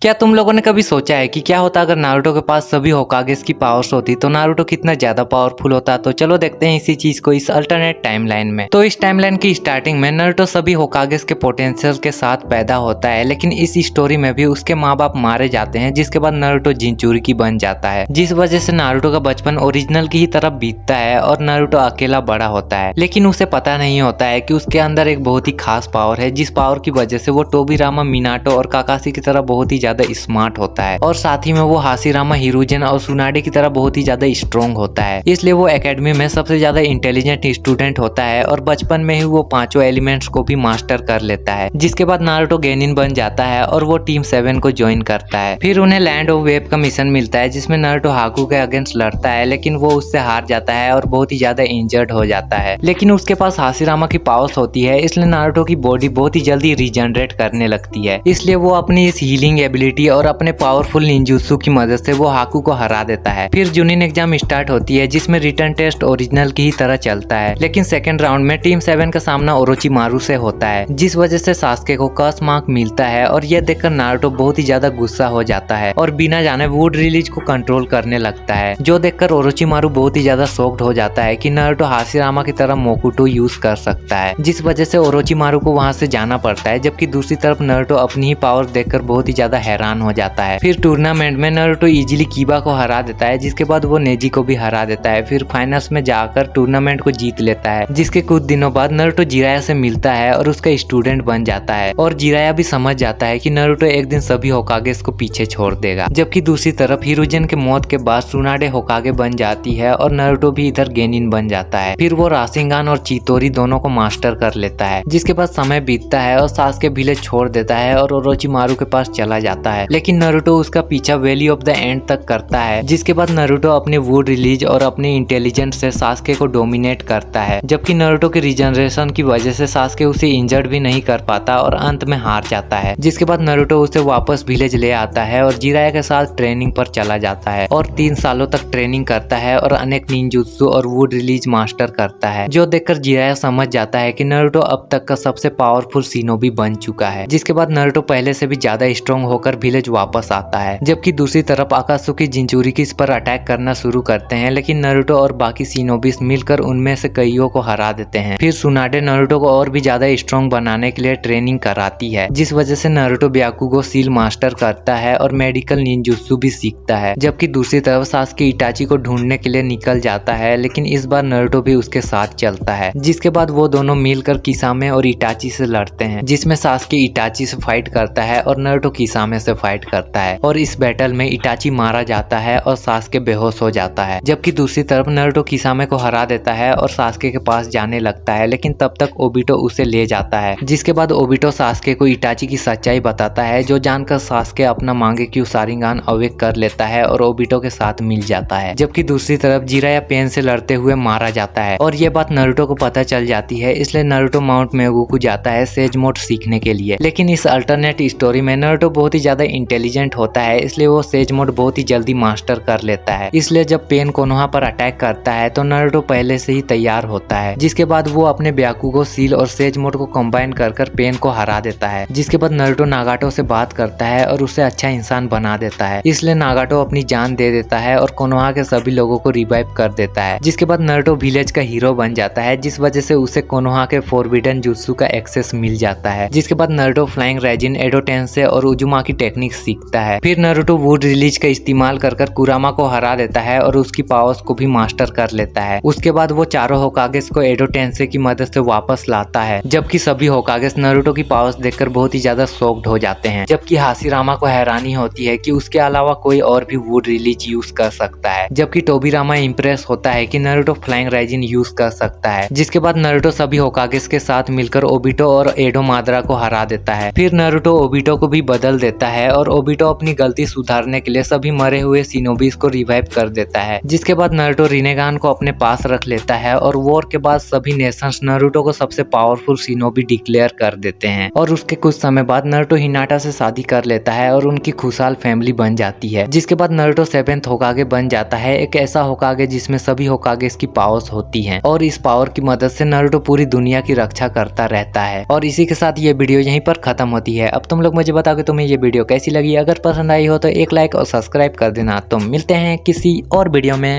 क्या तुम लोगों ने कभी सोचा है कि क्या होता अगर नारुतो के पास सभी होकागेस की पावर्स होती तो नारुतो कितना ज्यादा पावरफुल होता। तो चलो देखते हैं इसी चीज को इस अल्टरनेट टाइमलाइन में। तो इस टाइमलाइन की स्टार्टिंग में नारुतो सभी होकागेस के पोटेंशियल के साथ पैदा होता है, लेकिन इस स्टोरी में भी उसके माँ बाप मारे जाते हैं, जिसके बाद नारुतो जिंचुरिकी बन जाता है, जिस वजह से नारुतो का बचपन ओरिजिनल की ही तरफ बीतता है और नारुतो अकेला बड़ा होता है। लेकिन उसे पता नहीं होता है कि उसके अंदर एक बहुत ही खास पावर है, जिस पावर की वजह से वो टोबिरामा, मिनाटो और काकाशी की तरह बहुत ही ज्यादा स्मार्ट होता है और साथ ही में वो हाशिरामा, हिरुजेन और सुनाडे की तरह बहुत ही ज्यादा स्ट्रॉन्ग होता है। इसलिए वो एकेडमी में सबसे ज्यादा इंटेलिजेंट स्टूडेंट होता है और बचपन में ही वो पांचों एलिमेंट्स को भी मास्टर कर लेता है। जिसके बाद नारुतो गेनिन बन जाता है और वो टीम 7 को ज्वाइन करता है। फिर उन्हें लैंड ऑफ वेव का मिशन मिलता है, जिसमें नारुतो हाकू के अगेंस्ट लड़ता है, लेकिन वो उससे हार जाता है और बहुत ही ज्यादा इंजर्ड हो जाता है। लेकिन उसके पास हाशिरामा की पावर्स होती है, इसलिए नारुतो की बॉडी बहुत ही जल्दी रीजनरेट करने लगती है। इसलिए वो अपनी इस हीलिंग एबिलिटी और अपने पावरफुल निंजुत्सु की मदद से वो हाकू को हरा देता है। फिर जुनिन एग्जाम स्टार्ट होती है, जिसमें रिटर्न टेस्ट ओरिजिनल की ही तरह चलता है, लेकिन सेकंड राउंड में टीम 7 का सामना ओरोचिमारू से होता है, जिस वजह से सास्के को कर्स मार्क मिलता है और यह देखकर नारुतो बहुत ही ज्यादा गुस्सा हो जाता है और बिना जाने वुड रिलीज को कंट्रोल करने लगता है, जो देखकर ओरोचिमारू बहुत ही ज्यादा शॉक्ड हो जाता है कि नारुतो हाशिरामा की तरह मोकुटो यूज कर सकता है, जिस वजह से ओरोचिमारू को वहां से जाना पड़ता है। जबकि दूसरी तरफ नारुतो अपनी ही पावर देखकर बहुत ही ज्यादा हैरान हो जाता है। फिर टूर्नामेंट में नारुतो इजीली कीबा को हरा देता है, जिसके बाद वो नेजी को भी हरा देता है। फिर फाइनल्स में जाकर टूर्नामेंट को जीत लेता है, जिसके कुछ दिनों बाद नारुतो जिराया से मिलता है और उसका स्टूडेंट बन जाता है और जिराया भी समझ जाता है कि नारुतो एक दिन सभी होकागेस को पीछे छोड़ देगा। जबकि दूसरी तरफ हिरुजेन के मौत के बाद सुनाडे होकागे बन जाती है और नारुतो भी इधर गेनिन बन जाता है। फिर वो राशिंगान और चितोरी दोनों को मास्टर कर लेता है। जिसके बाद समय बीतता है और सास्के विलेज छोड़ देता है और ओरोचिमारू के पास चला जाता है, लेकिन नारुतो उसका पीछा वैली ऑफ द एंड तक करता है। जिसके बाद नारुतो अपने वुड रिलीज और अपने इंटेलिजेंस से सास्के को डोमिनेट करता है। जबकि नारुतो के रिजनरेशन की वजह से सास्के उसे इंजर्ड भी नहीं कर पाता और अंत में हार जाता है। जिसके बाद नारुतो उसे वापस विलेज ले आता है और जिराया के साथ ट्रेनिंग पर चला जाता है और 3 सालों तक ट्रेनिंग करता है और अनेक निंजुत्सु और वुड रिलीज मास्टर करता है, जो देखकर जिराया समझ जाता है कि नारुतो अब तक का सबसे पावरफुल शिनोबी बन चुका है। जिसके बाद नारुतो पहले से भी ज्यादा स्ट्रॉन्ग होकर विलेज वापस आता है। जबकि दूसरी तरफ आकात्सुकी जिंचुरिकी इस पर अटैक करना शुरू करते हैं, लेकिन नारुतो और बाकी शिनोबिस मिलकर उनमें से कईयों को हरा देते हैं। फिर सुनाडे नारुतो को और भी ज्यादा स्ट्रॉन्ग बनाने के लिए ट्रेनिंग कराती है, जिस वजह से नारुतो ब्याकुगो सील मास्टर करता है और मेडिकल निंजुत्सु भी सीखता है। जबकि दूसरी तरफ सास्के इटाची को ढूंढने के लिए निकल जाता है, लेकिन इस बार नारुतो भी उसके साथ चलता है। जिसके बाद वो दोनों मिलकर किसामे और इटाची से लड़ते हैं, जिसमें सास्के इटाची से फाइट करता है और नारुतो किसामे से फाइट करता है और इस बैटल में इटाची मारा जाता है और सास्के बेहोश हो जाता है। जबकि दूसरी तरफ नारुतो किसामे को हरा देता है और सास्के के पास जाने लगता है, लेकिन तब तक ओबिटो उसे ले जाता है। जिसके बाद ओबिटो सास्के को इटाची की सच्चाई बताता है, जो जानकर सास्के अपना मांगेक्यू शारिंगान अवेक कर लेता है और ओबिटो के साथ मिल जाता है। जबकि दूसरी तरफ जिराया पेन से लड़ते हुए मारा जाता है और ये बात नारुतो को पता चल जाती है, इसलिए नारुतो माउंट मेगुकू जाता है सेज मोड सीखने के लिए। लेकिन इस अल्टरनेट स्टोरी में नारुतो बहुत ही ज्यादा इंटेलिजेंट होता है, इसलिए वो सेज मोड बहुत ही जल्दी मास्टर कर लेता है। इसलिए जब पेन कोनोहा पर अटैक करता है तो नारुतो पहले से ही तैयार होता है। जिसके बाद वो अपने ब्याकुगो सील और सेज मोड को कंबाइन कर पेन को हरा देता है। जिसके बाद नारुतो नागाटो से बात करता है और उसे अच्छा इंसान बना देता है। इसलिए नागाटो अपनी जान दे देता है और कोनोहा के सभी लोगों को रिवाइव कर देता है। जिसके बाद नारुतो विलेज का हीरो बन जाता है, जिस वजह से उसे कोनोहा के फोरबिडन जुत्सु का एक्सेस मिल जाता है। जिसके बाद नारुतो फ्लाइंग रेजिन, एडो टेंसे और उजुमा की टेक्निक सीखता है। फिर नारुतो वुड रिलीज का इस्तेमाल कर कुरामा को हरा देता है और उसकी पावर्स को भी मास्टर कर लेता है। उसके बाद वो चारों होकागेस को एडो टेंसे की मदद से वापस लाता है, जबकि सभी होकागेस नारुतो की पावर्स देखकर बहुत ही ज्यादा शॉक्ड हो जाते हैं। जबकि हाशिरामा को हैरानी होती है कि उसके अलावा कोई और भी वुड रिलीज यूज कर सकता है। जबकि टोबिरामा इंप्रेस होता है कि नारुतो फ्लाइंग रेजिन यूज कर सकता है। जिसके बाद नारुतो सभी होकागेस के साथ मिलकर ओबिटो और एडो मादरा को हरा देता है। फिर नारुतो ओबिटो को भी बदल देता है और ओबिटो अपनी गलती सुधारने के लिए सभी मरे हुए शिनोबिस को रिवाइव कर देता है। जिसके बाद नारुतो रिनेगान को अपने पास रख लेता है और वॉर के बाद सभी नेशंस नारुतो को सबसे पावरफुल शिनोबी डिक्लेयर कर देते हैं और उसके कुछ समय बाद नारुतो हिनाटा से शादी कर लेता है और उनकी खुशहाल फैमिली बन जाती है। जिसके बाद नारुतो 7th होकागे बन जाता है, एक ऐसा होकागे जिसमें सभी होकागेस की पावर्स होती हैं और इस पावर की मदद से नारुतो पूरी दुनिया की रक्षा करता रहता है। और इसी के साथ ये वीडियो यहीं पर खत्म होती है। अब तुम लोग मुझे बताओ कि तुम्हें ये वीडियो कैसी लगी, अगर पसंद आई हो तो एक लाइक और सब्सक्राइब कर देना। तो मिलते हैं किसी और वीडियो में।